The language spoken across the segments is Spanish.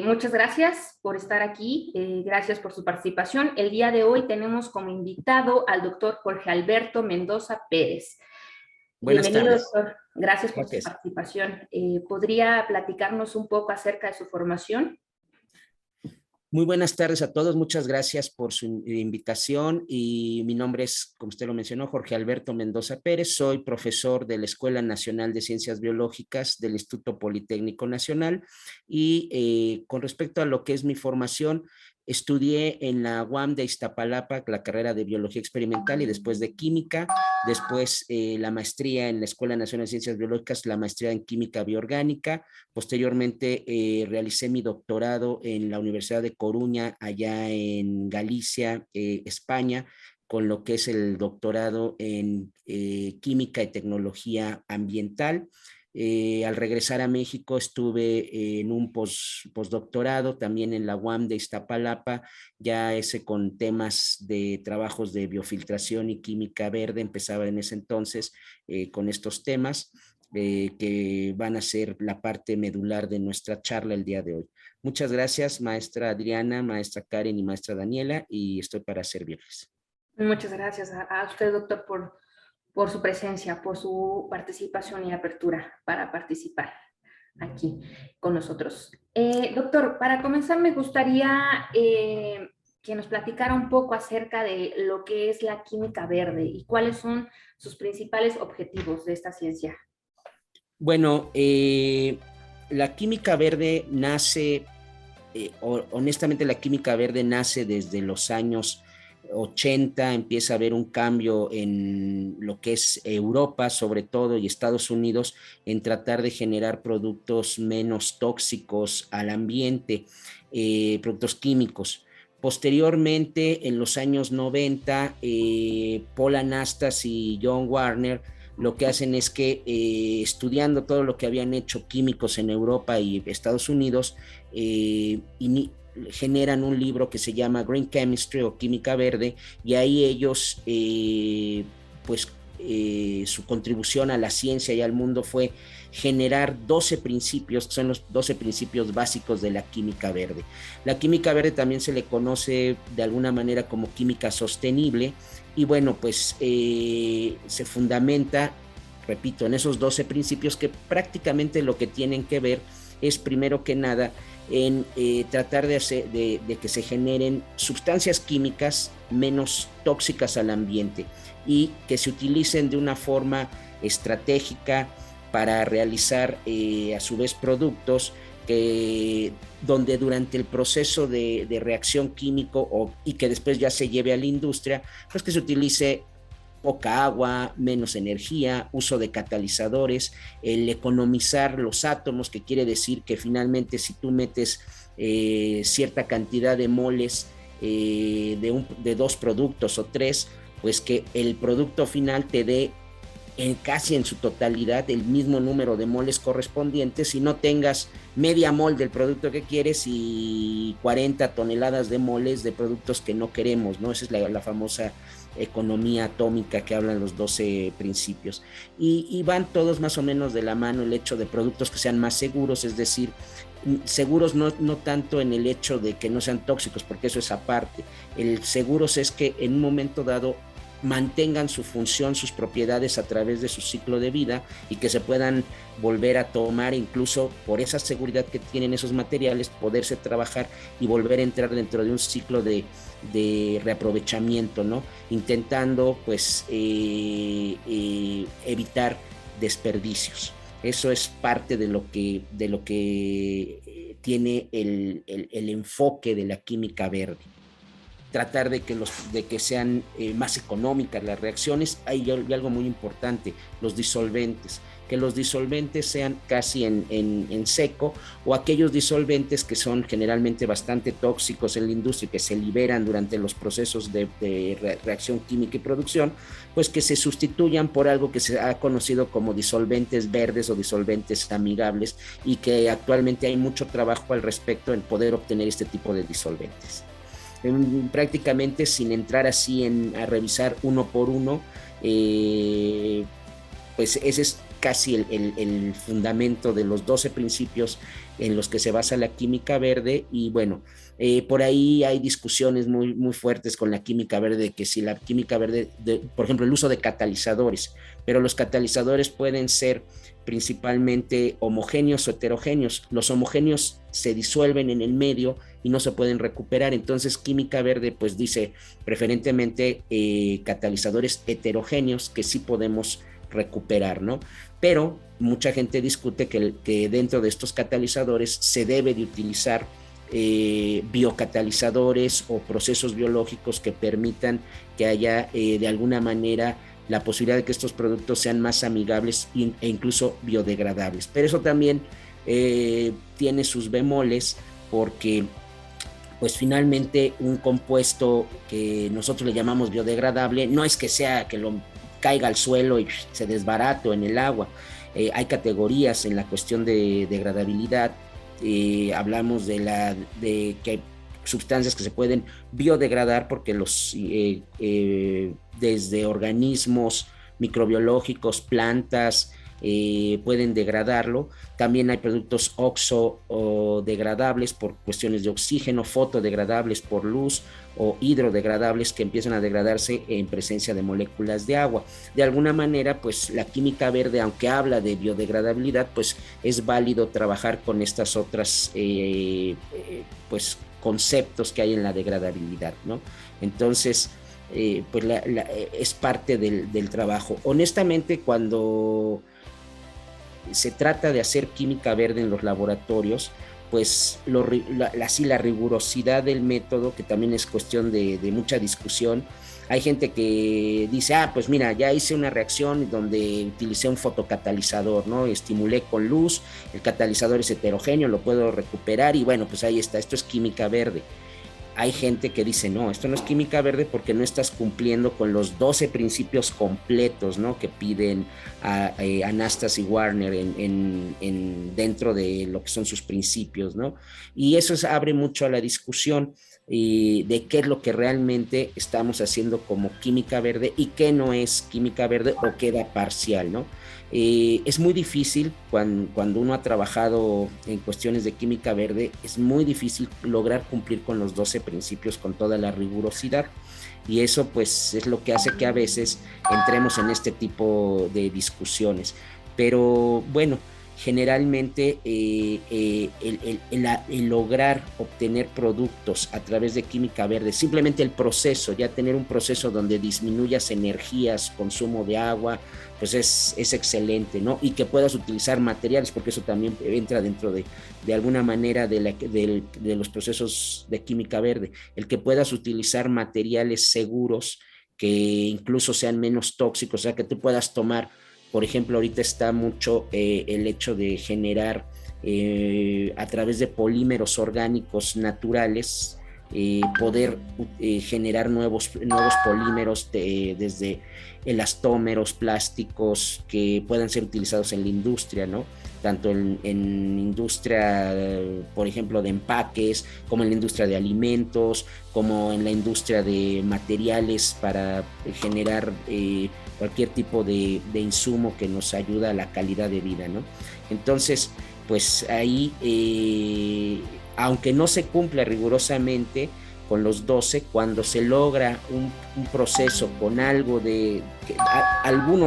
Muchas gracias por estar aquí, gracias por su participación. El día de hoy tenemos como invitado al doctor Jorge Alberto Mendoza Pérez. Buenas Bienvenido, tardes. doctor. Gracias por su Gracias. participación. ¿Podría platicarnos un poco acerca de su formación? Muy buenas tardes a todos. Muchas gracias por su invitación. Y mi nombre es, como usted lo mencionó, Jorge Alberto Mendoza Pérez. Soy profesor de la Escuela Nacional de Ciencias Biológicas del Instituto Politécnico Nacional. Y con respecto a lo que es mi formación, estudié en la UAM de Iztapalapa la carrera de Biología Experimental y después de Química. Después la maestría en la Escuela Nacional de Ciencias Biológicas, la maestría en Química Bioorgánica. Posteriormente realicé mi doctorado en la Universidad de Coruña, allá en Galicia, España, con lo que es el doctorado en Química y Tecnología Ambiental. Al regresar a México estuve en un postdoctorado también en la UAM de Iztapalapa, ya ese con temas de trabajos de biofiltración y química verde, empezaba en ese entonces con estos temas que van a ser la parte medular de nuestra charla el día de hoy. Muchas gracias, maestra Adriana, maestra Karen y maestra Daniela, y estoy para servirles. Muchas gracias a usted, doctor, por su presencia, por su participación y apertura para participar aquí con nosotros. Doctor, para comenzar me gustaría que nos platicara un poco acerca de lo que es la química verde y cuáles son sus principales objetivos de esta ciencia. Bueno, la química verde nace, honestamente la química verde nace desde los años 80, empieza a haber un cambio en lo que es Europa sobre todo y Estados Unidos en tratar de generar productos menos tóxicos al ambiente, productos químicos. Posteriormente, en los años 90, Paul Anastas y John Warner lo que hacen es que estudiando todo lo que habían hecho químicos en Europa y Estados Unidos, generan un libro que se llama Green Chemistry o Química Verde, y ahí ellos su contribución a la ciencia y al mundo fue generar 12 principios, que son los 12 principios básicos de la química verde. La química verde también se le conoce de alguna manera como química sostenible, y bueno, pues se fundamenta, repito, en esos 12 principios que prácticamente lo que tienen que ver es primero que nada en tratar de que se generen sustancias químicas menos tóxicas al ambiente y que se utilicen de una forma estratégica para realizar a su vez productos donde durante el proceso de reacción químico y que después ya se lleve a la industria, pues que se utilice poca agua, menos energía, uso de catalizadores, el economizar los átomos, que quiere decir que finalmente si tú metes cierta cantidad de moles de dos productos o tres, pues que el producto final te dé casi en su totalidad el mismo número de moles correspondientes y no tengas media mol del producto que quieres y 40 toneladas de moles de productos que no queremos, ¿no? Esa es la famosa economía atómica que hablan los 12 principios. Y van todos más o menos de la mano el hecho de productos que sean más seguros, es decir, seguros no tanto en el hecho de que no sean tóxicos, porque eso es aparte. El seguros es que en un momento dado mantengan su función, sus propiedades a través de su ciclo de vida y que se puedan volver a tomar, incluso por esa seguridad que tienen esos materiales, poderse trabajar y volver a entrar dentro de un ciclo de reaprovechamiento, ¿no? Intentando pues evitar desperdicios. Eso es parte de lo que tiene el enfoque de la química verde. Tratar de que sean más económicas las reacciones. Hay algo muy importante, los disolventes, que los disolventes sean casi en seco, o aquellos disolventes que son generalmente bastante tóxicos en la industria y que se liberan durante los procesos de reacción química y producción, pues que se sustituyan por algo que se ha conocido como disolventes verdes o disolventes amigables, y que actualmente hay mucho trabajo al respecto en poder obtener este tipo de disolventes. Prácticamente sin entrar así a revisar uno por uno, pues ese es casi el fundamento de los 12 principios en los que se basa la química verde. Y bueno, por ahí hay discusiones muy, muy fuertes con la química verde, que si la química verde, por ejemplo, el uso de catalizadores, pero los catalizadores pueden ser principalmente homogéneos o heterogéneos. Los homogéneos se disuelven en el medio y no se pueden recuperar. Entonces, química verde pues dice preferentemente catalizadores heterogéneos que sí podemos recuperar, ¿no? Pero mucha gente discute que dentro de estos catalizadores se debe de utilizar biocatalizadores o procesos biológicos que permitan que haya de alguna manera la posibilidad de que estos productos sean más amigables e incluso biodegradables. Pero eso también tiene sus bemoles, porque pues finalmente un compuesto que nosotros le llamamos biodegradable no es que sea que lo caiga al suelo y se desbarate o en el agua. Hay categorías en la cuestión de degradabilidad. Hablamos de que hay sustancias que se pueden biodegradar porque desde organismos microbiológicos, plantas, pueden degradarlo. También hay productos oxodegradables por cuestiones de oxígeno, fotodegradables por luz o hidrodegradables que empiezan a degradarse en presencia de moléculas de agua. De alguna manera, pues la química verde, aunque habla de biodegradabilidad, pues es válido trabajar con estas otras pues conceptos que hay en la degradabilidad, ¿no? Entonces, pues es parte del trabajo. Honestamente, cuando se trata de hacer química verde en los laboratorios, pues la rigurosidad del método, que también es cuestión de mucha discusión. Hay gente que dice, pues mira, ya hice una reacción donde utilicé un fotocatalizador, ¿no? Estimulé con luz, el catalizador es heterogéneo, lo puedo recuperar y bueno, pues ahí está, esto es química verde. Hay gente que dice, no, esto no es química verde porque no estás cumpliendo con los 12 principios completos, ¿no? Que piden a Anastas y Warner dentro de lo que son sus principios, ¿no? Y eso abre mucho a la discusión de qué es lo que realmente estamos haciendo como química verde y qué no es química verde o queda parcial, ¿no? Es muy difícil cuando uno ha trabajado en cuestiones de química verde, es muy difícil lograr cumplir con los 12 principios con toda la rigurosidad, y eso pues es lo que hace que a veces entremos en este tipo de discusiones. Pero bueno, generalmente el lograr obtener productos a través de química verde, simplemente el proceso, ya tener un proceso donde disminuyas energías, consumo de agua, pues es excelente, ¿no? Y que puedas utilizar materiales, porque eso también entra dentro de alguna manera de los procesos de química verde, el que puedas utilizar materiales seguros que incluso sean menos tóxicos, o sea, que tú puedas tomar. Por ejemplo, ahorita está mucho el hecho de generar a través de polímeros orgánicos naturales, poder generar nuevos polímeros desde elastómeros, plásticos que puedan ser utilizados en la industria, ¿no? Tanto en industria, por ejemplo, de empaques, como en la industria de alimentos, como en la industria de materiales para generar cualquier tipo de insumo que nos ayuda a la calidad de vida, ¿no? Entonces, pues ahí, aunque no se cumpla rigurosamente con los 12, cuando se logra un proceso con alguno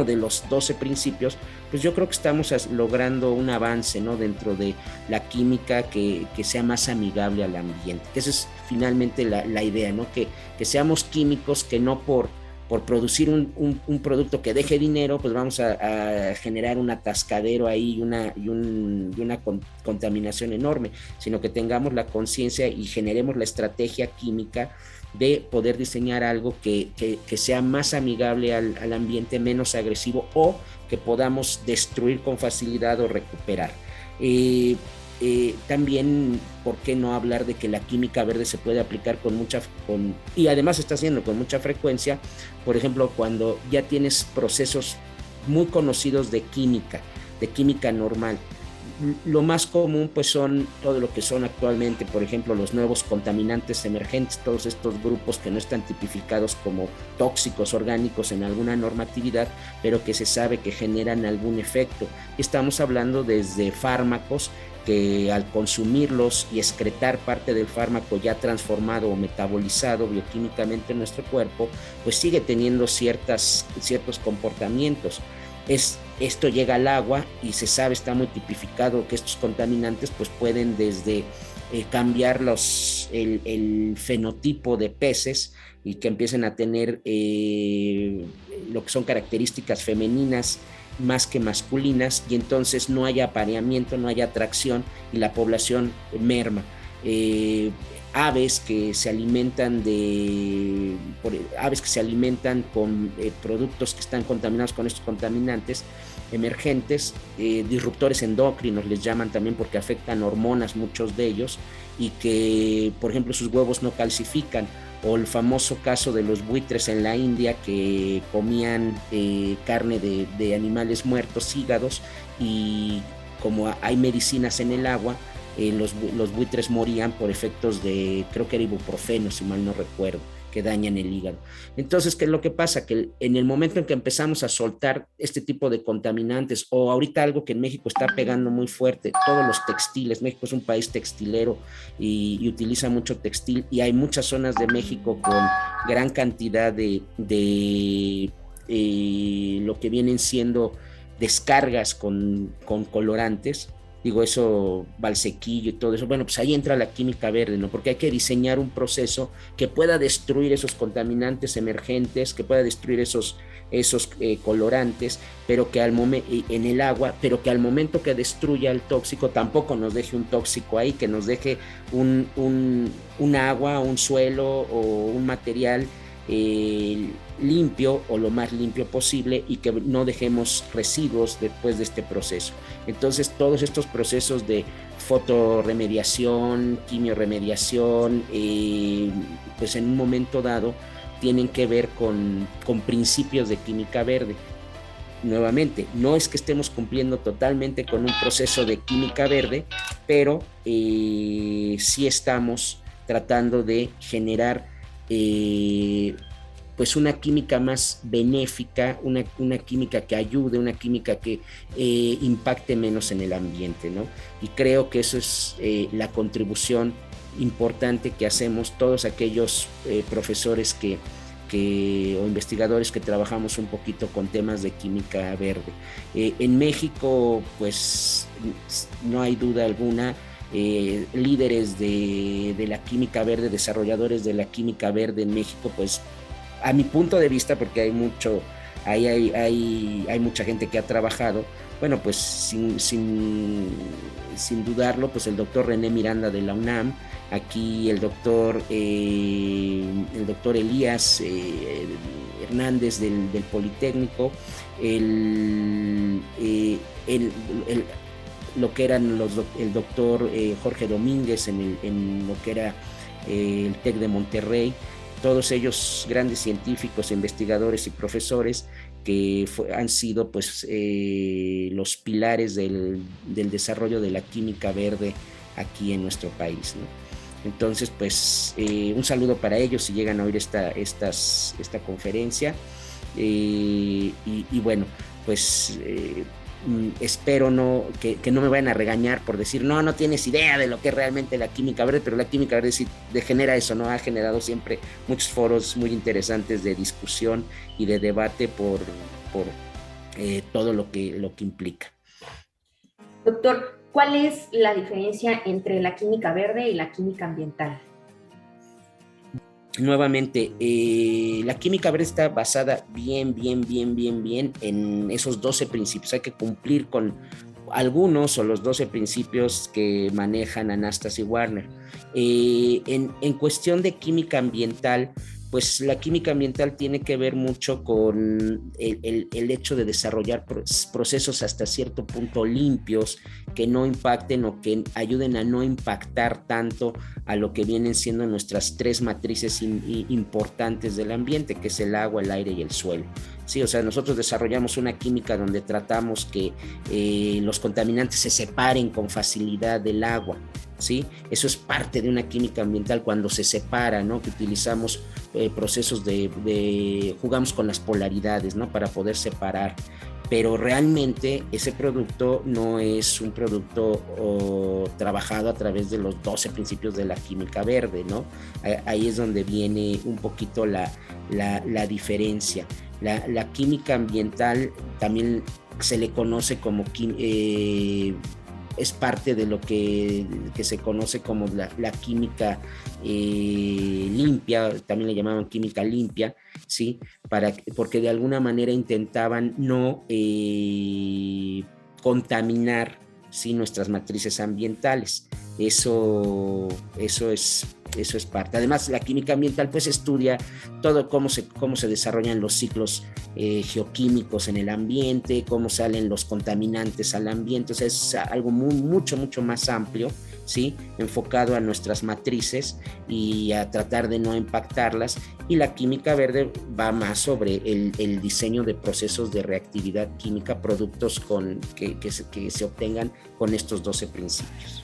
de los 12 principios, pues yo creo que estamos logrando un avance, ¿no? Dentro de la química que sea más amigable al ambiente. Esa es finalmente la idea, ¿no? Que seamos químicos, que no por producir un producto que deje dinero, pues vamos a generar un atascadero ahí y una contaminación enorme, sino que tengamos la conciencia y generemos la estrategia química de poder diseñar algo que sea más amigable al ambiente, menos agresivo, o que podamos destruir con facilidad o recuperar. También, ¿por qué no hablar de que la química verde se puede aplicar y además se está haciendo con mucha frecuencia? Por ejemplo, cuando ya tienes procesos muy conocidos de química normal, lo más común pues son todo lo que son actualmente, por ejemplo, los nuevos contaminantes emergentes, todos estos grupos que no están tipificados como tóxicos orgánicos en alguna normatividad, pero que se sabe que generan algún efecto. Estamos hablando desde fármacos que al consumirlos y excretar parte del fármaco ya transformado o metabolizado bioquímicamente en nuestro cuerpo, pues sigue teniendo ciertos comportamientos. Esto llega al agua y se sabe, está muy tipificado que estos contaminantes pues pueden desde cambiar el fenotipo de peces y que empiecen a tener lo que son características femeninas más que masculinas, y entonces no hay apareamiento, no hay atracción y la población merma. Aves que se alimentan con productos que están contaminados con estos contaminantes emergentes, disruptores endocrinos les llaman también, porque afectan hormonas, muchos de ellos, y que por ejemplo sus huevos no calcifican, o el famoso caso de los buitres en la India que comían carne de animales muertos, hígados, y como hay medicinas en el agua, los buitres morían por efectos de, creo que era ibuprofeno, si mal no recuerdo, que dañan el hígado. Entonces, ¿qué es lo que pasa? Que en el momento en que empezamos a soltar este tipo de contaminantes, o ahorita algo que en México está pegando muy fuerte, todos los textiles. México es un país textilero y utiliza mucho textil, y hay muchas zonas de México con gran cantidad de lo que vienen siendo descargas con colorantes. Digo, eso, Valsequillo y todo eso. Bueno, pues ahí entra la química verde, ¿no? Porque hay que diseñar un proceso que pueda destruir esos contaminantes emergentes, que pueda destruir esos colorantes, pero que en el agua, pero que al momento que destruya el tóxico tampoco nos deje un tóxico ahí, que nos deje un agua, un suelo o un material limpio, o lo más limpio posible, y que no dejemos residuos después de este proceso. Entonces, todos estos procesos de fotorremediación, quimiorremediación, pues en un momento dado tienen que ver con principios de química verde. Nuevamente, no es que estemos cumpliendo totalmente con un proceso de química verde, pero sí estamos tratando de generar pues una química más benéfica, una química que ayude, una química que impacte menos en el ambiente, ¿no? Y creo que eso es la contribución importante que hacemos todos aquellos profesores o investigadores que trabajamos un poquito con temas de química verde. En México, pues no hay duda alguna, líderes de la química verde, desarrolladores de la química verde en México, pues a mi punto de vista, porque hay mucha gente que ha trabajado, bueno, pues sin dudarlo, pues el doctor René Miranda de la UNAM, aquí el doctor Elías Hernández del Politécnico, lo que eran el doctor Jorge Domínguez en lo que era el TEC de Monterrey, todos ellos grandes científicos, investigadores y profesores que han sido pues los pilares del desarrollo de la química verde aquí en nuestro país, ¿no? Entonces, pues un saludo para ellos si llegan a oír esta conferencia, y bueno, pues espero que no me vayan a regañar por decir no tienes idea de lo que es realmente la química verde, pero la química verde sí genera eso, ¿no? Ha generado siempre muchos foros muy interesantes de discusión y de debate por todo lo que implica. Doctor, ¿cuál es la diferencia entre la química verde y la química ambiental? Nuevamente, la química verde está basada bien en esos 12 principios. Hay que cumplir con algunos o los 12 principios que manejan Anastasi Warner. En cuestión de química ambiental, pues la química ambiental tiene que ver mucho con el hecho de desarrollar procesos hasta cierto punto limpios, que no impacten o que ayuden a no impactar tanto a lo que vienen siendo nuestras tres matrices importantes del ambiente, que es el agua, el aire y el suelo. Sí, o sea, nosotros desarrollamos una química donde tratamos que los contaminantes se separen con facilidad del agua, ¿sí? Eso es parte de una química ambiental cuando se separa, ¿no? Que utilizamos procesos jugamos con las polaridades, ¿no? Para poder separar. Pero realmente ese producto no es un producto trabajado a través de los 12 principios de la química verde, ¿no? Ahí es donde viene un poquito la diferencia. La química ambiental también se le conoce como es parte de lo que se conoce como la química limpia, también le llamaban química limpia, ¿sí? Porque de alguna manera intentaban no contaminar, ¿sí?, nuestras matrices ambientales. Eso es parte. Además, la química ambiental pues estudia todo cómo se desarrollan los ciclos geoquímicos en el ambiente, cómo salen los contaminantes al ambiente. O sea, es algo mucho más amplio, ¿sí?, enfocado a nuestras matrices y a tratar de no impactarlas. Y la química verde va más sobre el diseño de procesos de reactividad química, productos que se obtengan con estos 12 principios.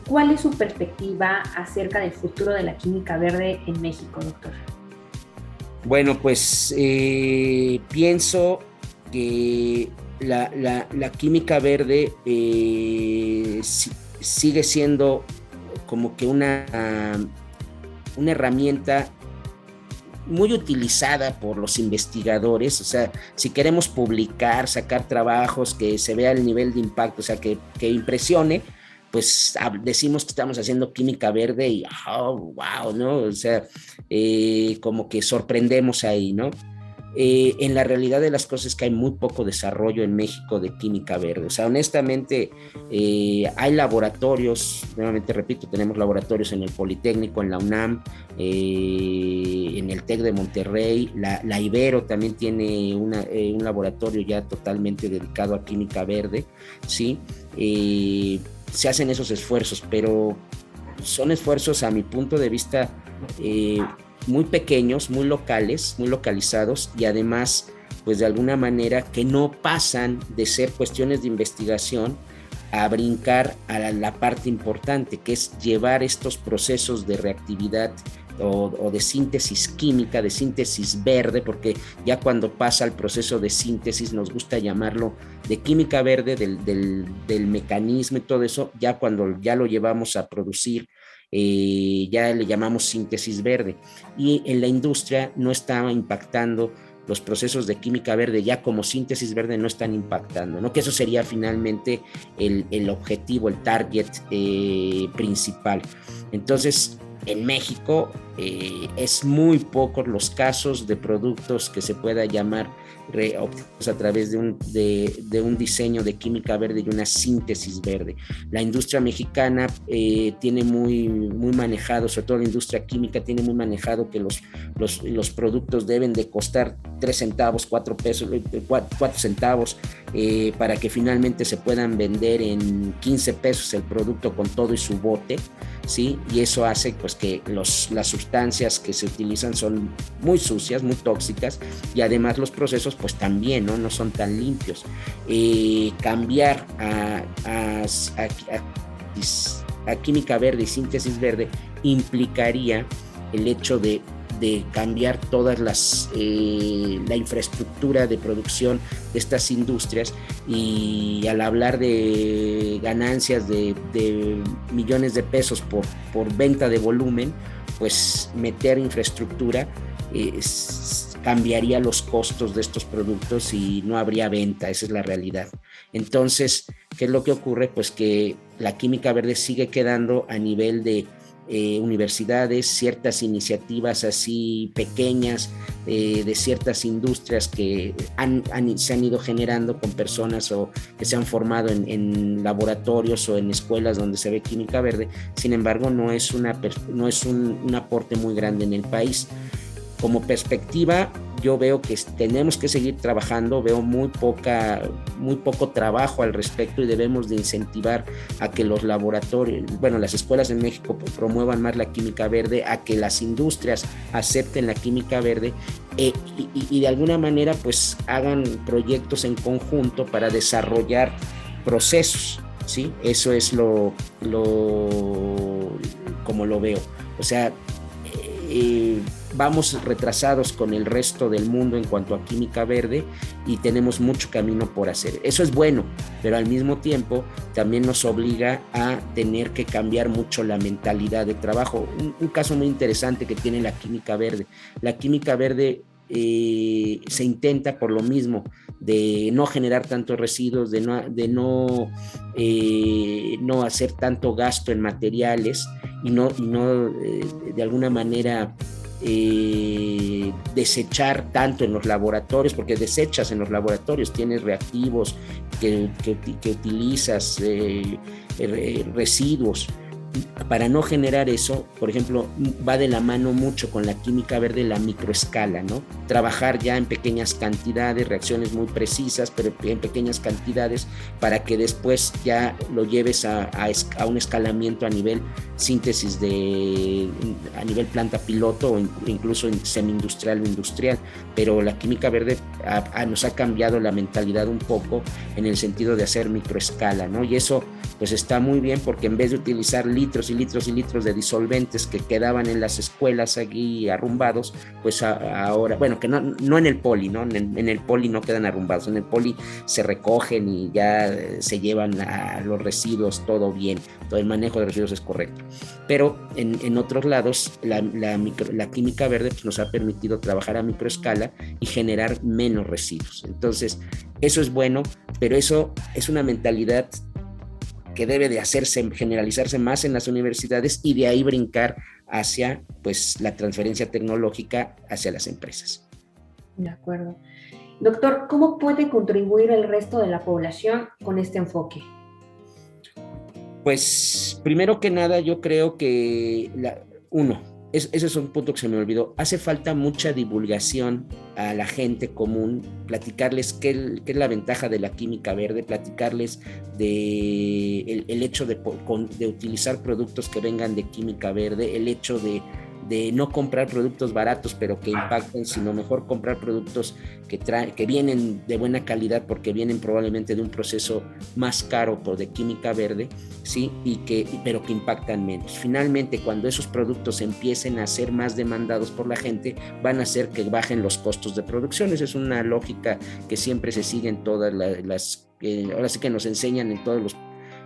¿Cuál es su perspectiva acerca del futuro de la química verde en México, doctor? Bueno, pues pienso que la química verde sigue siendo como que una herramienta muy utilizada por los investigadores. O sea, si queremos publicar, sacar trabajos que se vea el nivel de impacto, o sea, que impresione, pues decimos que estamos haciendo química verde y wow, ¿no? O sea, como que sorprendemos ahí, ¿no? En la realidad de las cosas es que hay muy poco desarrollo en México de química verde. O sea, honestamente, hay laboratorios, nuevamente repito, tenemos laboratorios en el Politécnico, en la UNAM, en el TEC de Monterrey, la Ibero también tiene un laboratorio ya totalmente dedicado a química verde, ¿sí? Se hacen esos esfuerzos, pero son esfuerzos a mi punto de vista muy pequeños, muy locales, muy localizados, y además pues de alguna manera que no pasan de ser cuestiones de investigación a brincar a la parte importante, que es llevar estos procesos de reactividad o de síntesis química, de síntesis verde, porque ya cuando pasa el proceso de síntesis nos gusta llamarlo de química verde, del mecanismo y todo eso, ya cuando ya lo llevamos a producir, ya le llamamos síntesis verde. Y en la industria no estaba impactando los procesos de química verde, ya como síntesis verde no están impactando, ¿no? Que eso sería finalmente el objetivo, el target principal. Entonces, en México es muy pocos los casos de productos que se pueda llamar obtenidos a través de un diseño de química verde y una síntesis verde. La industria mexicana tiene muy manejado, sobre todo la industria química, tiene muy manejado que los productos deben de costar 3 centavos, 4 centavos, para que finalmente se puedan vender en 15 pesos el producto con todo y su bote, ¿sí? Y eso hace pues que las sustancias que se utilizan son muy sucias, muy tóxicas, y además los procesos pues también no son tan limpios. Cambiar a química verde y síntesis verde implicaría el hecho de cambiar todas la infraestructura de producción de estas industrias, y al hablar de ganancias de millones de pesos por venta de volumen, pues meter infraestructura cambiaría los costos de estos productos y no habría venta. Esa es la realidad. Entonces, ¿qué es lo que ocurre? Pues que la química verde sigue quedando a nivel de universidades, ciertas iniciativas así pequeñas de ciertas industrias que se han ido generando con personas o que se han formado en laboratorios o en escuelas donde se ve química verde. Sin embargo, no es un aporte muy grande en el país. como perspectiva, yo veo que tenemos que seguir trabajando, veo muy poco trabajo al respecto y debemos de incentivar a que los laboratorios, bueno, las escuelas en México promuevan más la química verde, a que las industrias acepten la química verde y de alguna manera pues hagan proyectos en conjunto para desarrollar procesos, ¿sí? Eso es como lo veo. O sea, vamos retrasados con el resto del mundo en cuanto a química verde y tenemos mucho camino por hacer. Eso es bueno, pero al mismo tiempo también nos obliga a tener que cambiar mucho la mentalidad de trabajo. Un caso muy interesante que tiene la química verde. La química verde se intenta por lo mismo de no generar tantos residuos, de no hacer tanto gasto en materiales y no de alguna manera desechar tanto en los laboratorios, porque desechas en los laboratorios, tienes reactivos que utilizas, residuos. Para no generar eso, por ejemplo, va de la mano mucho con la química verde la microescala, ¿no? Trabajar ya en pequeñas cantidades, reacciones muy precisas, pero en pequeñas cantidades, para que después ya lo lleves a un escalamiento a nivel síntesis a nivel planta piloto o incluso en semi-industrial o industrial. Pero la química verde nos ha cambiado la mentalidad un poco en el sentido de hacer microescala, ¿no? Y eso pues está muy bien, porque en vez de utilizar litros y litros y litros de disolventes que quedaban en las escuelas aquí arrumbados, pues ahora, bueno, que no en el poli, ¿no? En el poli no quedan arrumbados, en el poli se recogen y ya se llevan a los residuos, todo bien, todo el manejo de residuos es correcto. Pero en otros lados, la química verde pues, nos ha permitido trabajar a microescala y generar menos residuos. Entonces, eso es bueno, pero eso es una mentalidad que debe de generalizarse más en las universidades y de ahí brincar hacia pues, la transferencia tecnológica hacia las empresas. De acuerdo. Doctor, ¿cómo puede contribuir el resto de la población con este enfoque? Pues, primero que nada, yo creo que, ese es un punto que se me olvidó, hace falta mucha divulgación a la gente común, platicarles qué es la ventaja de la química verde, platicarles de el hecho de utilizar productos que vengan de química verde, el hecho de no comprar productos baratos pero que impacten, sino mejor comprar productos que vienen de buena calidad porque vienen probablemente de un proceso más caro de química verde, ¿sí? Pero que impactan menos. Finalmente, cuando esos productos empiecen a ser más demandados por la gente, van a hacer que bajen los costos de producción. Esa es una lógica que siempre se sigue en todas ahora sí que nos enseñan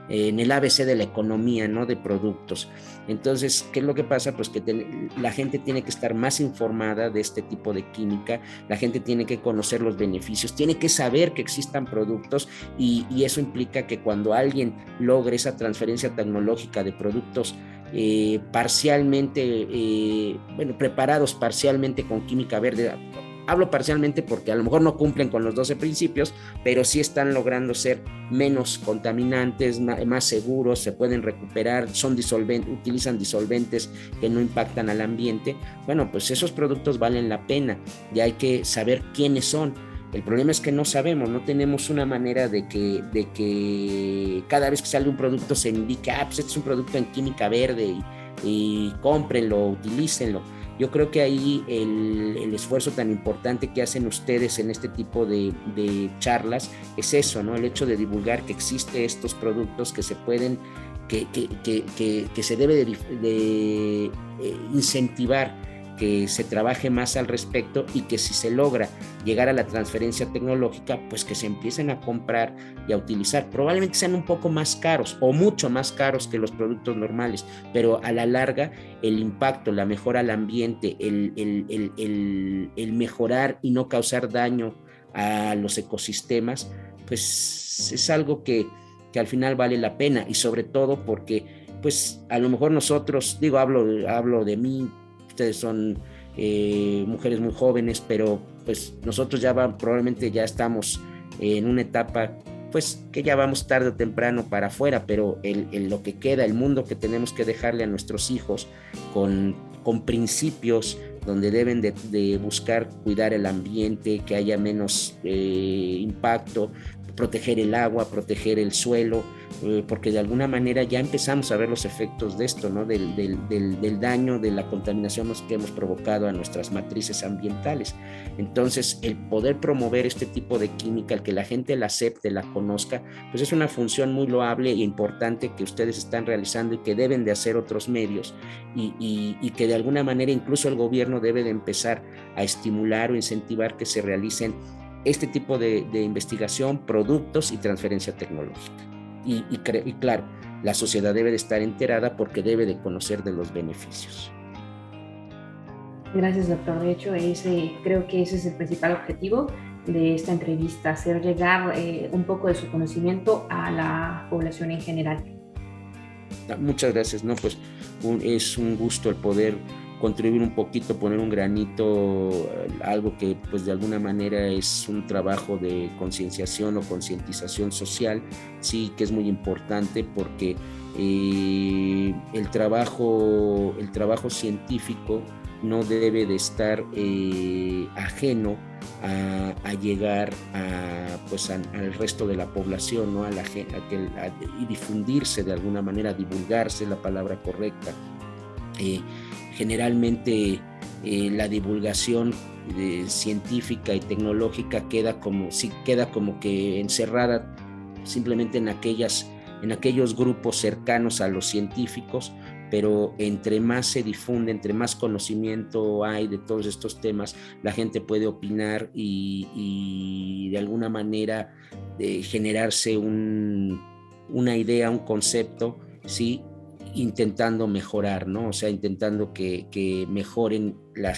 en el ABC de la economía, ¿no? De productos. Entonces, ¿qué es lo que pasa? Pues que la gente tiene que estar más informada de este tipo de química, la gente tiene que conocer los beneficios, tiene que saber que existan productos y eso implica que cuando alguien logre esa transferencia tecnológica de productos preparados parcialmente con química verde, hablo parcialmente porque a lo mejor no cumplen con los 12 principios, pero sí están logrando ser menos contaminantes, más seguros, se pueden recuperar, utilizan disolventes que no impactan al ambiente. Bueno, pues esos productos valen la pena y hay que saber quiénes son. El problema es que no sabemos, no tenemos una manera de que cada vez que sale un producto se indique, pues este es un producto en química verde y cómprenlo, utilícenlo. Yo creo que ahí el esfuerzo tan importante que hacen ustedes en este tipo de charlas es eso, ¿no? El hecho de divulgar que existen estos productos que se pueden, que se debe de incentivar que se trabaje más al respecto y que si se logra llegar a la transferencia tecnológica, pues que se empiecen a comprar y a utilizar. Probablemente sean un poco más caros o mucho más caros que los productos normales, pero a la larga el impacto, la mejora al ambiente, el mejorar y no causar daño a los ecosistemas, pues es algo que al final vale la pena y sobre todo porque pues a lo mejor nosotros, hablo de mí, ustedes son mujeres muy jóvenes, pero pues nosotros probablemente ya estamos en una etapa pues que ya vamos tarde o temprano para afuera, pero lo que queda, el mundo que tenemos que dejarle a nuestros hijos con principios donde deben de buscar cuidar el ambiente, que haya menos impacto, proteger el agua, proteger el suelo, porque de alguna manera ya empezamos a ver los efectos de esto, ¿no? Del daño, de la contaminación que hemos provocado a nuestras matrices ambientales. Entonces, el poder promover este tipo de química, el que la gente la acepte, la conozca, pues es una función muy loable e importante que ustedes están realizando y que deben de hacer otros medios y que de alguna manera incluso el gobierno debe de empezar a estimular o incentivar que se realicen este tipo de investigación, productos y transferencia tecnológica. Y claro, la sociedad debe de estar enterada porque debe de conocer de los beneficios. Gracias, doctor. De hecho, creo que ese es el principal objetivo de esta entrevista, hacer llegar un poco de su conocimiento a la población en general. Muchas gracias. No, pues es un gusto el poder contribuir un poquito, poner un granito, algo que pues de alguna manera es un trabajo de concienciación o concientización social, sí, que es muy importante porque el trabajo científico no debe de estar ajeno a llegar pues al resto de la población, ¿no? Y difundirse de alguna manera, divulgarse es la palabra correcta. Generalmente la divulgación científica y tecnológica queda como que encerrada simplemente en aquellos grupos cercanos a los científicos, pero entre más se difunde, entre más conocimiento hay de todos estos temas, la gente puede opinar y de alguna manera generarse una idea, un concepto, ¿sí? Intentando mejorar, ¿no? O sea, intentando que mejoren la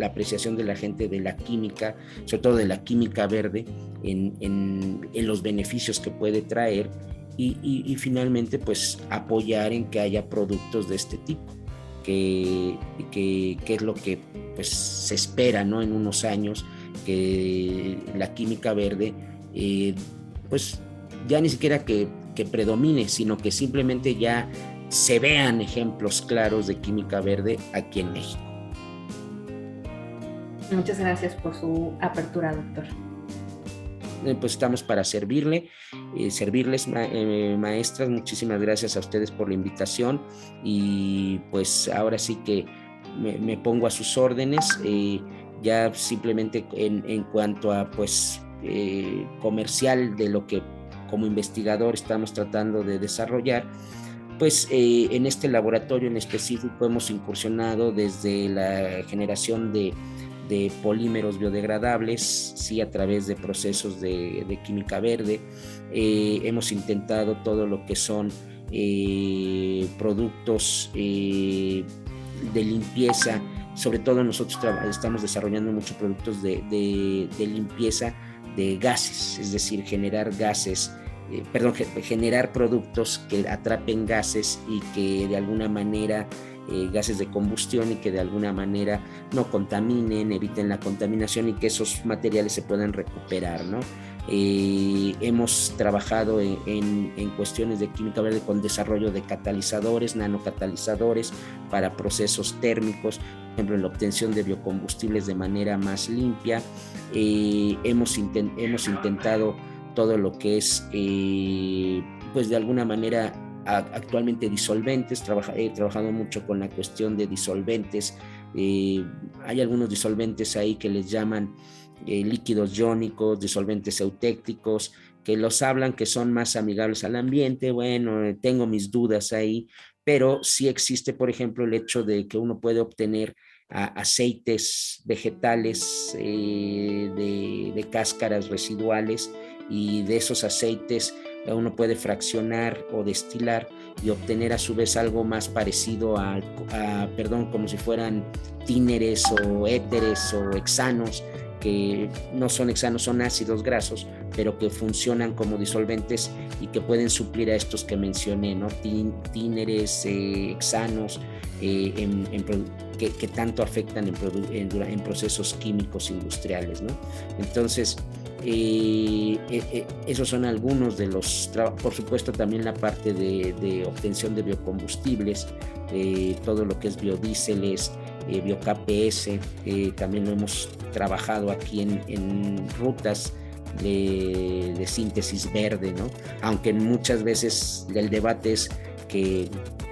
apreciación de la gente de la química, sobre todo de la química verde, en los beneficios que puede traer y finalmente, pues, apoyar en que haya productos de este tipo, que es lo que pues, se espera, ¿no? En unos años, que la química verde, pues, ya ni siquiera que predomine, sino que simplemente ya se vean ejemplos claros de química verde aquí en México. Muchas gracias por su apertura, doctor. Pues estamos para servirles, maestras. Muchísimas gracias a ustedes por la invitación y pues ahora sí que me pongo a sus órdenes. Ya simplemente en cuanto a pues comercial de lo que como investigador estamos tratando de desarrollar, pues en este laboratorio en específico hemos incursionado desde la generación de polímeros biodegradables, sí, a través de procesos de química verde. Hemos intentado todo lo que son productos de limpieza. Sobre todo nosotros estamos desarrollando muchos productos de limpieza de gases, es decir, generar productos que atrapen gases y que de alguna manera gases de combustión y que de alguna manera no contaminen, eviten la contaminación y que esos materiales se puedan recuperar, ¿no? Hemos trabajado en cuestiones de química verde con desarrollo de catalizadores, nanocatalizadores para procesos térmicos, por ejemplo, en la obtención de biocombustibles de manera más limpia. Hemos intentado todo lo que es, pues de alguna manera, actualmente disolventes. He trabajado mucho con la cuestión de disolventes. Hay algunos disolventes ahí que les llaman líquidos iónicos, disolventes eutécticos, que los hablan que son más amigables al ambiente. Bueno, tengo mis dudas ahí, pero sí existe, por ejemplo, el hecho de que uno puede obtener aceites vegetales de cáscaras residuales, y de esos aceites uno puede fraccionar o destilar y obtener a su vez algo más parecido como si fueran tíneres o éteres o hexanos, que no son hexanos, son ácidos grasos, pero que funcionan como disolventes y que pueden suplir a estos que mencioné, ¿no? Tíneres, hexanos, que tanto afectan en procesos químicos industriales, ¿no? Entonces, esos son algunos de los trabajos. Por supuesto, también la parte de obtención de biocombustibles, todo lo que es biodíseles, BioKPS, también lo hemos trabajado aquí en rutas de síntesis verde, ¿no? Aunque muchas veces el debate es que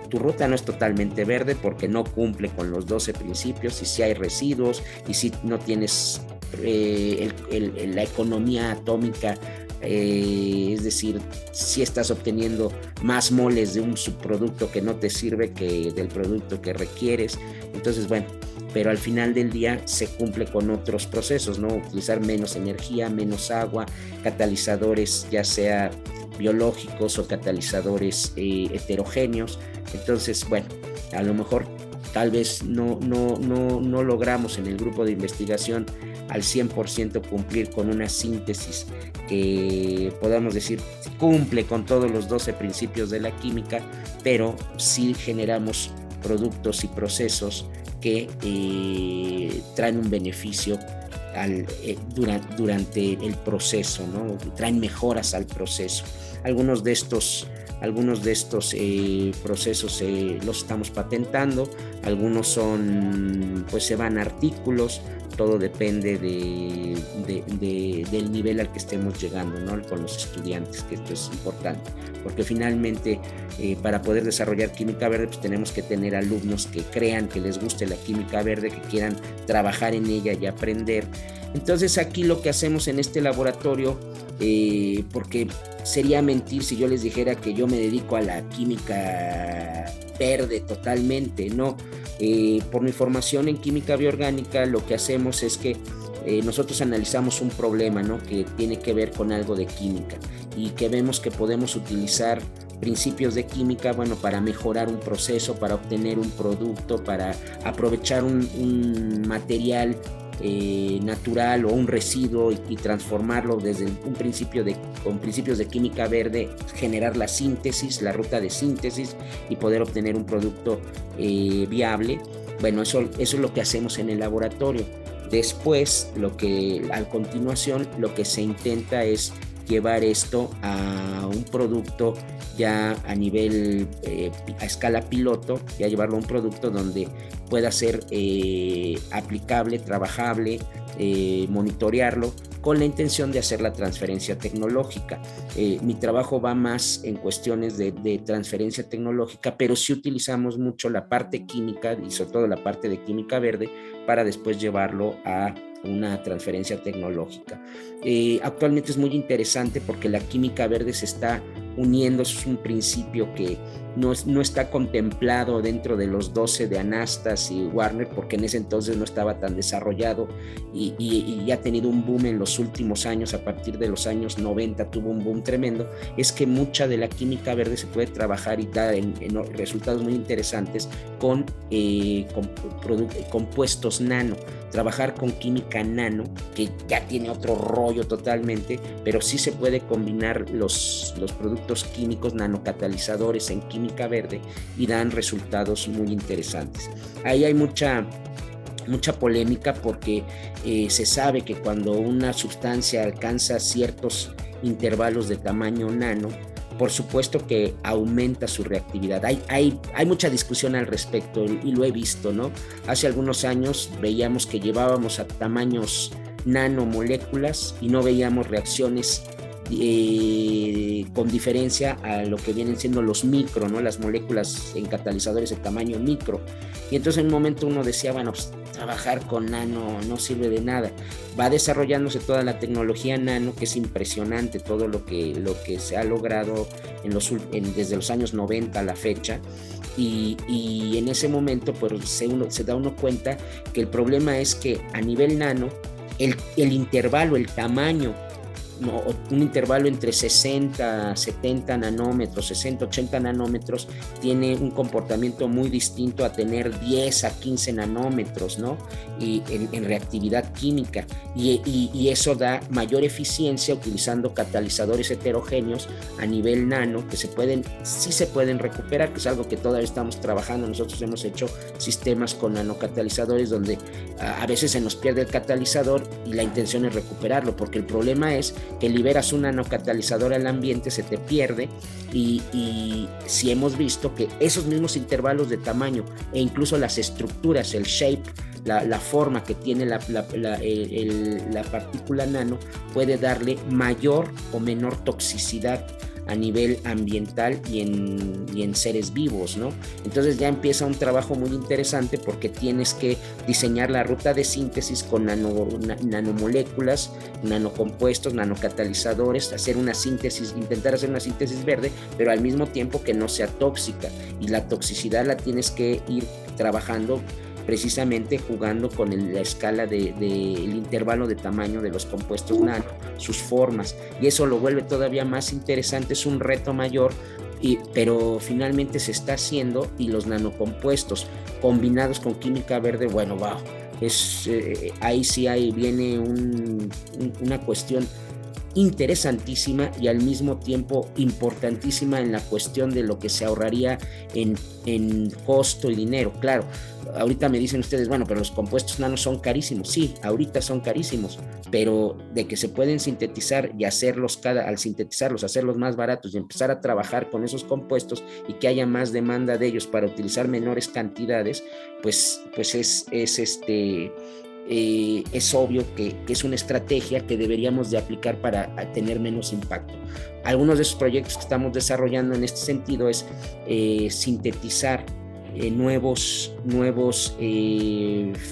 tu ruta no es totalmente verde porque no cumple con los 12 principios, y si hay residuos, y si no tienes la economía atómica, es decir, si estás obteniendo más moles de un subproducto que no te sirve que del producto que requieres. Entonces, bueno, pero al final del día se cumple con otros procesos, ¿no? Utilizar menos energía, menos agua, catalizadores ya sea biológicos o catalizadores heterogéneos. Entonces, bueno, a lo mejor tal vez no logramos en el grupo de investigación al 100% cumplir con una síntesis que podamos decir cumple con todos los 12 principios de la química, pero sí generamos productos y procesos que traen un beneficio durante el proceso, ¿no? Traen mejoras al proceso. Algunos de estos procesos los estamos patentando, algunos son, pues se van a artículos, todo depende del nivel al que estemos llegando, ¿no? Con los estudiantes, que esto es importante, porque finalmente para poder desarrollar química verde, pues tenemos que tener alumnos que crean, que les guste la química verde, que quieran trabajar en ella y aprender. Entonces aquí lo que hacemos en este laboratorio, porque sería mentir si yo les dijera que yo me dedico a la química verde totalmente, ¿no? Por mi formación en química bioorgánica, lo que hacemos es que nosotros analizamos un problema, ¿no? Que tiene que ver con algo de química, y que vemos que podemos utilizar principios de química, bueno, para mejorar un proceso, para obtener un producto, para aprovechar un material natural o un residuo y transformarlo desde un principio con principios de química verde, generar la síntesis, la ruta de síntesis, y poder obtener un producto viable. Bueno, eso es lo que hacemos en el laboratorio. Después, a continuación, lo que se intenta es llevar esto a un producto ya a nivel, a escala piloto, ya llevarlo a un producto donde pueda ser aplicable, trabajable, monitorearlo, con la intención de hacer la transferencia tecnológica. Mi trabajo va más en cuestiones de transferencia tecnológica, pero sí utilizamos mucho la parte química y sobre todo la parte de química verde para después llevarlo a una transferencia tecnológica. Actualmente es muy interesante porque la química verde se está uniendo, es un principio que no está contemplado dentro de los 12 de Anastas y Warner, porque en ese entonces no estaba tan desarrollado, y ha tenido un boom en los últimos años. A partir de los años 90 tuvo un boom tremendo. Es que mucha de la química verde se puede trabajar y dar en resultados muy interesantes con compuestos nano. Trabajar con química nano, que ya tiene otro rollo totalmente, pero sí se puede combinar los productos químicos nanocatalizadores en química verde y dan resultados muy interesantes. Ahí hay mucha polémica porque se sabe que cuando una sustancia alcanza ciertos intervalos de tamaño nano, por supuesto que aumenta su reactividad. Hay mucha discusión al respecto y lo he visto, ¿no? Hace algunos años veíamos que llevábamos a tamaños nanomoléculas y no veíamos reacciones con diferencia a lo que vienen siendo los micro, ¿no? Las moléculas en catalizadores de tamaño micro. Y entonces en un momento uno decía, bueno, pues trabajar con nano no sirve de nada. Va desarrollándose toda la tecnología nano, que es impresionante todo lo que se ha logrado desde los años 90 a la fecha. Y en ese momento pues se da uno cuenta que el problema es que a nivel nano el intervalo, el tamaño, ¿no? Un intervalo entre 60, 70 nanómetros, 60, 80 nanómetros, tiene un comportamiento muy distinto a tener 10 a 15 nanómetros, ¿no? Y en reactividad química. Y eso da mayor eficiencia utilizando catalizadores heterogéneos a nivel nano, que sí se pueden recuperar, que es algo que todavía estamos trabajando. Nosotros hemos hecho sistemas con nanocatalizadores donde a veces se nos pierde el catalizador y la intención es recuperarlo, porque el problema es que liberas un nanocatalizador al ambiente, se te pierde, y sí hemos visto que esos mismos intervalos de tamaño e incluso las estructuras, el shape, la forma que tiene la partícula nano puede darle mayor o menor toxicidad a nivel ambiental y en seres vivos, ¿no? Entonces ya empieza un trabajo muy interesante porque tienes que diseñar la ruta de síntesis con nanomoléculas, nanocompuestos, nanocatalizadores, hacer una síntesis, intentar hacer una síntesis verde, pero al mismo tiempo que no sea tóxica, y la toxicidad la tienes que ir trabajando precisamente jugando con la escala del intervalo de tamaño de los compuestos nano, sus formas, y eso lo vuelve todavía más interesante, es un reto mayor, pero finalmente se está haciendo, y los nanocompuestos combinados con química verde, bueno, wow, ahí sí viene una cuestión interesantísima y al mismo tiempo importantísima en la cuestión de lo que se ahorraría en costo y dinero. Claro, ahorita me dicen ustedes, bueno, pero los compuestos nano son carísimos. Sí, ahorita son carísimos, pero de que se pueden sintetizar y hacerlos al sintetizarlos, hacerlos más baratos y empezar a trabajar con esos compuestos y que haya más demanda de ellos para utilizar menores cantidades, pues es obvio que es una estrategia que deberíamos de aplicar para tener menos impacto. Algunos de esos proyectos que estamos desarrollando en este sentido es sintetizar nuevos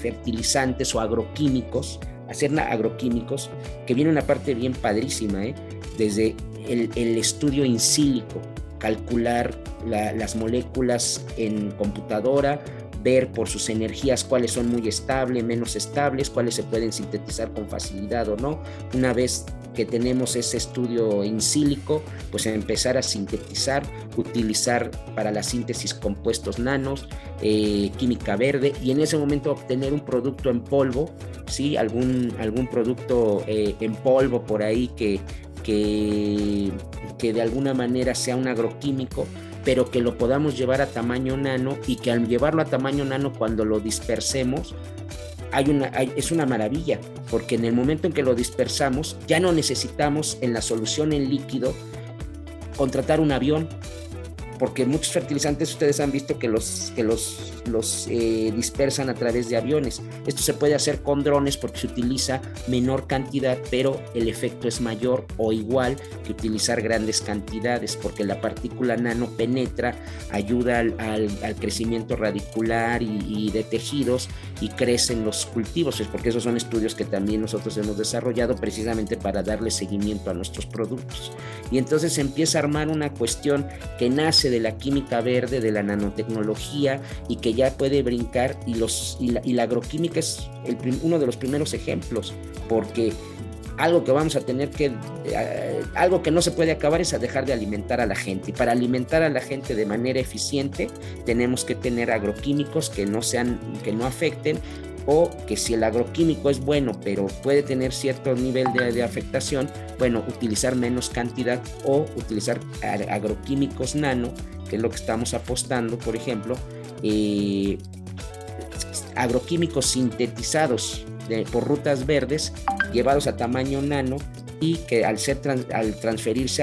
fertilizantes o agroquímicos, hacer agroquímicos, que viene una parte bien padrísima, desde el estudio in silico, calcular las moléculas en computadora, ver por sus energías cuáles son muy estables, menos estables, cuáles se pueden sintetizar con facilidad o no. Una vez que tenemos ese estudio in silico, pues empezar a sintetizar, utilizar para la síntesis compuestos nanos, química verde, y en ese momento obtener un producto en polvo, ¿sí? algún producto en polvo por ahí que de alguna manera sea un agroquímico, pero que lo podamos llevar a tamaño nano, y que al llevarlo a tamaño nano, cuando lo dispersemos, es una maravilla, porque en el momento en que lo dispersamos, ya no necesitamos en la solución en líquido contratar un avión, porque muchos fertilizantes ustedes han visto que los dispersan a través de aviones. Esto se puede hacer con drones porque se utiliza menor cantidad, pero el efecto es mayor o igual que utilizar grandes cantidades, porque la partícula nano penetra, ayuda al crecimiento radicular y de tejidos, y crecen los cultivos, porque esos son estudios que también nosotros hemos desarrollado precisamente para darle seguimiento a nuestros productos. Y entonces se empieza a armar una cuestión que nace de la química verde, de la nanotecnología, y que ya puede brincar, y la agroquímica es uno de los primeros ejemplos, porque algo que vamos a tener algo que no se puede acabar es a dejar de alimentar a la gente, y para alimentar a la gente de manera eficiente tenemos que tener agroquímicos que no afecten, o que si el agroquímico es bueno pero puede tener cierto nivel de afectación, bueno, utilizar menos cantidad, o utilizar agroquímicos nano, que es lo que estamos apostando, por ejemplo, agroquímos sintetizados por rutas verdes, llevados a tamaño nano, y que al transferirse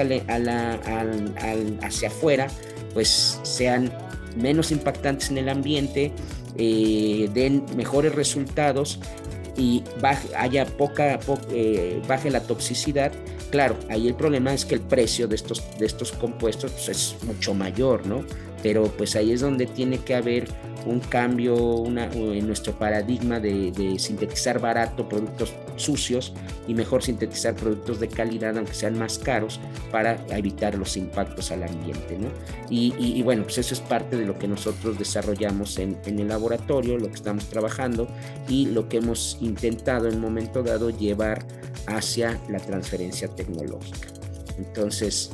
hacia afuera, pues sean menos impactantes en el ambiente, den mejores resultados, y baje la toxicidad. Claro, ahí el problema es que el precio de estos compuestos, pues, es mucho mayor, ¿no? Pero pues ahí es donde tiene que haber un cambio en nuestro paradigma de sintetizar barato productos sucios, y mejor sintetizar productos de calidad, aunque sean más caros, para evitar los impactos al ambiente, ¿no? Y bueno, pues eso es parte de lo que nosotros desarrollamos en el laboratorio, lo que estamos trabajando, y lo que hemos intentado en un momento dado llevar hacia la transferencia tecnológica. Entonces,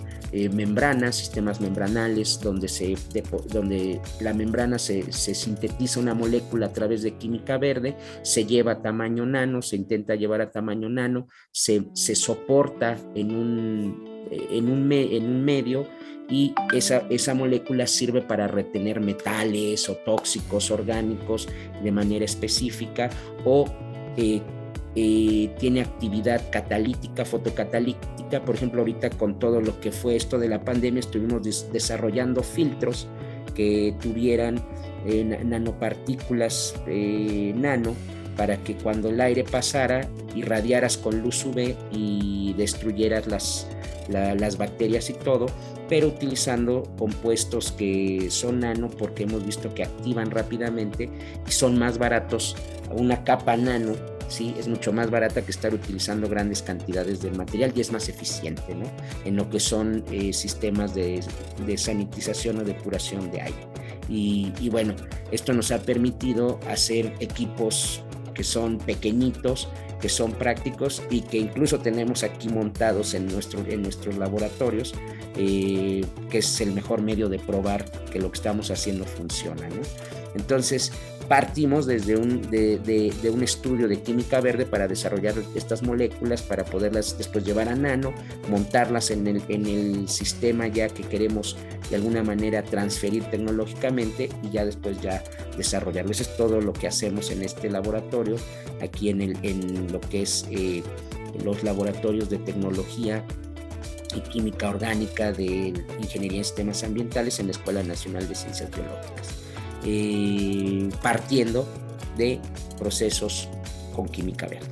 membranas, sistemas membranales, donde la membrana se sintetiza una molécula a través de química verde, se lleva a tamaño nano, se intenta llevar a tamaño nano, se soporta en un medio, y esa molécula sirve para retener metales o tóxicos orgánicos de manera específica, o tiene actividad catalítica, fotocatalítica. Por ejemplo, ahorita con todo lo que fue esto de la pandemia, estuvimos desarrollando filtros que tuvieran nanopartículas nano, para que cuando el aire pasara irradiaras con luz UV y destruyeras las bacterias y todo, pero utilizando compuestos que son nano, porque hemos visto que activan rápidamente y son más baratos. Una capa nano, ¿sí?, es mucho más barata que estar utilizando grandes cantidades de material, y es más eficiente, ¿no?, en lo que son sistemas de sanitización o depuración de aire. Y bueno, esto nos ha permitido hacer equipos que son pequeñitos, que son prácticos y que incluso tenemos aquí montados en nuestros laboratorios, que es el mejor medio de probar que lo que estamos haciendo funciona, ¿no? Entonces, partimos desde un estudio de química verde para desarrollar estas moléculas, para poderlas después llevar a nano, montarlas en el sistema ya que queremos de alguna manera transferir tecnológicamente, y ya después ya desarrollarlo. Eso es todo lo que hacemos en este laboratorio, aquí en lo que es los laboratorios de tecnología y química orgánica de Ingeniería en Sistemas Ambientales en la Escuela Nacional de Ciencias Biológicas. Partiendo de procesos con química verde.